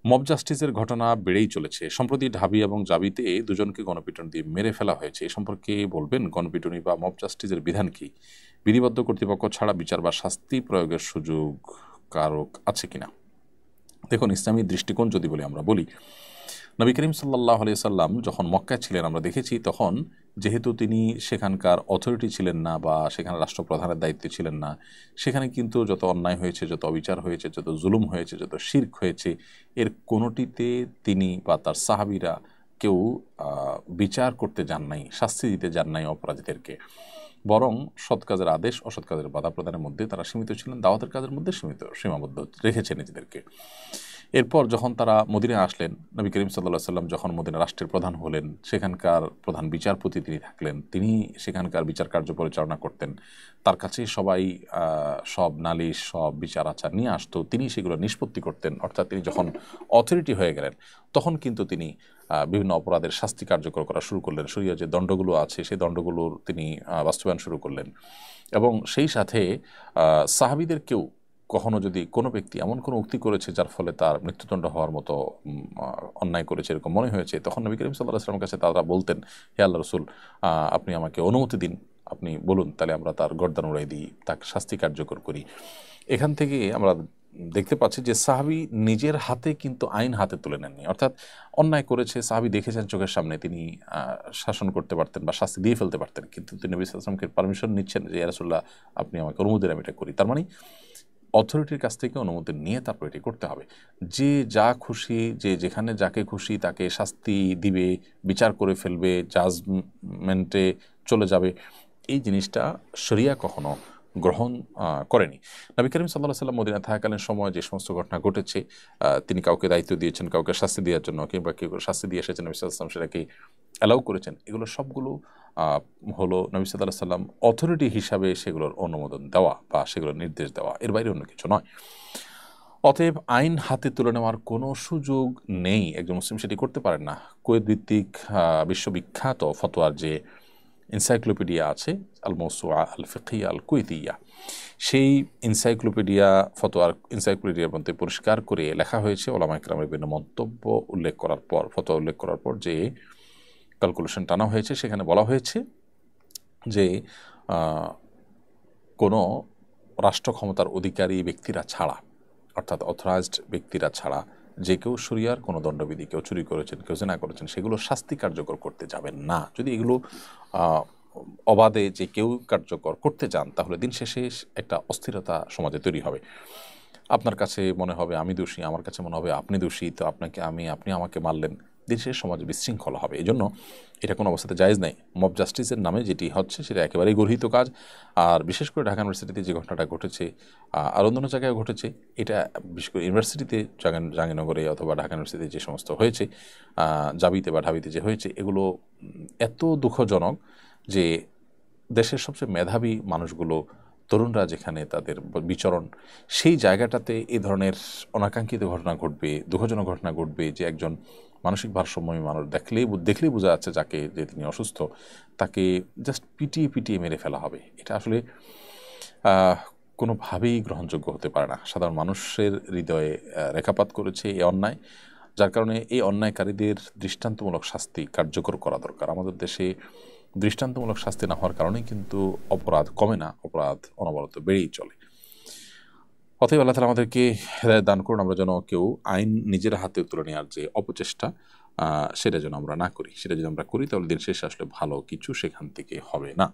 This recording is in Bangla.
মব জাস্টিসের ঘটনা বেড়েই চলেছে। সম্প্রতি ঢাবি এবং জাবিতে দুজনকে গণপিটুনি দিয়ে মেরে ফেলা হয়েছে। এ সম্পর্কে বলবেন গণপিটুনি বা মব জাস্টিসের বিধান কি? বিধিবদ্ধ কর্তৃপক্ষ ছাড়া বিচার বা শাস্তি প্রয়োগের সুযোগ কারক আছে কিনা? দেখুন, ইসলামী দৃষ্টিকোণ যদি আমরা বলি, নবী করিম সাল্লাল্লাহু আলাইহি সাল্লাম যখন মক্কায় ছিলেন আমরা দেখেছি, তখন যেহেতু তিনি সেখানকার অথরিটি ছিলেন না বা সেখানে রাষ্ট্রপ্রধানের দায়িত্বে ছিলেন না, সেখানে কিন্তু যত অন্যায় হয়েছে, যত অবিচার হয়েছে, যত জুলুম হয়েছে, যত শিরক হয়েছে, এর কোনোটিতে তিনি বা তার সাহাবীরা কেউ বিচার করতে যান নাই, শাস্তি দিতে যান নাই অপরাধীদেরকে। বরং সৎ কাজের আদেশ, অসৎ কাজের বাধা প্রদানের মধ্যে তারা সীমিত ছিলেন, দাওয়াতের কাজের মধ্যে সীমাবদ্ধ রেখেছে নিজেদেরকে। এরপর যখন তারা মদিনায় আসলেন, নবী করিম সাল্লাল্লাহু আলাইহি সাল্লাম যখন মদিনা রাষ্ট্রের প্রধান হলেন, সেখানকার প্রধান বিচারপতি তিনি থাকলেন, তিনি সেখানকার বিচার কার্য পরিচালনা করতেন। তার কাছে সবাই সব নালিশ, সব বিচার আচার নিয়ে আসতো, তিনি সেগুলো নিষ্পত্তি করতেন। অর্থাৎ তিনি যখন অথরিটি হয়ে গেলেন, তখন কিন্তু তিনি বিভিন্ন অপরাধের শাস্তি কার্যকর করা শুরু করলেন। শরীয়তে যে দণ্ডগুলো আছে সেই দণ্ডগুলোর তিনি বাস্তবায়ন শুরু করলেন। এবং সেই সাথে সাহাবীদেরকেও কখনো যদি কোনো ব্যক্তি এমন কোনো উক্তি করেছে যার ফলে তার মৃত্যুদণ্ড হওয়ার মতো অন্যায় করেছে এরকম মনে হয়েছে, তখন নবী করিম সাল্লাল্লাহু আলাইহি ওয়াসাল্লামের কাছে তারা বলতেন, হে আল্লাহ রসুল, আপনি আমাকে অনুমতি দিন, আপনি বলুন, তাহলে আমরা তার গর্দান উড়াই দিই, তাকে শাস্তি কার্যকর করি। এখান থেকে আমরা দেখতে পাচ্ছি যে সাহাবী নিজের হাতে কিন্তু আইন হাতে তুলে নেননি। অর্থাৎ অন্যায় করেছে, সাহাবী দেখেছেন চোখের সামনে, তিনি শাসন করতে পারতেন বা শাস্তি দিয়ে ফেলতে পারতেন, কিন্তু তিনি নবী সাল্লাল্লাহু আলাইহি ওয়াসাল্লামকে পারমিশন নিচ্ছেন যে ইয়া রাসূলুল্লাহ, আপনি আমাকে অনুমতি দেন, আমি এটা করি। তার মানে অথরিটির কাছ থেকে অনুমতি নিয়ে তারপর এটি করতে হবে। যে যা খুশি, যে যেখানে যাকে খুশি তাকে শাস্তি দিবে, বিচার করে ফেলবে, জাজমেন্টে চলে যাবে, এই জিনিসটা শরিয়া কখনো গ্রহণ করেনি। নবী করিম সাল্লাল্লাহু আলাইহি ওয়াসাল্লাম মদিনায় থাকাকালীন সময় যে সমস্ত ঘটনা ঘটেছে, তিনি কাউকে দায়িত্ব দিয়েছেন, কাউকে শাস্তি দেওয়ার জন্য, কিংবা কেউ শাস্তি দিয়ে এসেছেন, নবী সাল্লাল্লাহু আলাইহি ওয়াসাল্লাম সেটাকে অ্যালাউ করেছেন, এগুলো সবগুলো হলো নবী সাল্লাল্লাহু আলাইহি ওয়াসাল্লাম অথরিটি হিসাবে সেগুলোর অনুমোদন দেওয়া বা সেগুলোর নির্দেশ দেওয়া, এর বাইরে অন্য কিছু নয়। অতএব আইন হাতে তুলে নেওয়ার কোনো সুযোগ নেই, একজন মুসলিম সেটি করতে পারেন না। কুয়েত ভিত্তিক বিশ্ববিখ্যাত ফতোয়ার যে এনসাইক্লোপিডিয়া আছে, আল মওসুআ আল ফিকহিয়া আল কুয়েতিয়া, সেই ফতোয়ার এনসাইক্লোপিডিয়ার মধ্যে পরিষ্কার করে লেখা হয়েছে, ওলামা ইকরামের বিভিন্ন মন্তব্য উল্লেখ করার পর, ফতোয়া উল্লেখ করার পর যে ক্যালকুলেশন টানা হয়েছে, সেখানে বলা হয়েছে যে কোনো রাষ্ট্র ক্ষমতার অধিকারী ব্যক্তিরা ছাড়া, অর্থাৎ অথরাইজড ব্যক্তিরা ছাড়া, যে কেউ শরিয়ার কোনো দণ্ডবিধি, কেউ চুরি করেছেন, কেউ জেনা করেছেন, সেগুলো শাস্তি কার্যকর করতে যাবেন না। যদি এগুলো অবাধে যে কেউ কার্যকর করতে চান, তাহলে দিন শেষে একটা অস্থিরতা সমাজে তৈরি হবে। আপনার কাছে মনে হবে আমি দোষী, আমার কাছে মনে হবে আপনি দোষী, তো আপনাকে আপনি আমাকে মারলেন, দিন শেষে সমাজে বিশৃঙ্খলা হবে। এই জন্য এটা কোনো অবস্থাতে জায়েজ নাই। মব জাস্টিসের নামে যেটি হচ্ছে সেটা একেবারেই গর্হিত কাজ। আর বিশেষ করে ঢাকা ইউনিভার্সিটিতে যে ঘটনাটা ঘটেছে, আর অন্য জায়গায় ঘটেছে, এটা বিশেষ করে ইউনিভার্সিটিতে, জাহাঙ্গীরনগরে অথবা ঢাকা ইউনিভার্সিটিতে যে সমস্ত হয়েছে, জাবিতে বা ঢাবিতে যে হয়েছে, এগুলো এত দুঃখজনক যে দেশের সবচেয়ে মেধাবী মানুষগুলো, তরুণরা যেখানে তাদের বিচরণ, সেই জায়গাটাতে এই ধরনের অনাকাঙ্ক্ষিত ঘটনা ঘটবে, দুঃখজনক ঘটনা ঘটবে, যে একজন মানসিক ভারসাম্যহীন মানুষ দেখলেই বোঝা যাচ্ছে যাকে, যে তিনি অসুস্থ, তাকে জাস্ট পিটিয়ে পিটিয়ে মেরে ফেলা হবে। এটা আসলে কোনোভাবেই গ্রহণযোগ্য হতে পারে না। সাধারণ মানুষের হৃদয়ে রেখাপাত করেছে এই অন্যায়, যার কারণে এই অন্যায়কারীদের দৃষ্টান্তমূলক শাস্তি কার্যকর করা দরকার। আমাদের দেশে দৃষ্টান্তমূলক শাস্তি না হওয়ার কারণেই কিন্তু অপরাধ কমে না, অপরাধ অনবরত বেড়েই চলে। অতএব আল্লাহ তাআলা আমাদেরকে হেদায়েত দান করুন, আমরা যেন কেউ আইন নিজের হাতে তুলে নেওয়ার যে অপচেষ্টা, সেটা যেন আমরা না করি। সেটা যদি আমরা করি, তাহলে দিন শেষে আসলে ভালো কিছু সেখান থেকে হবে না।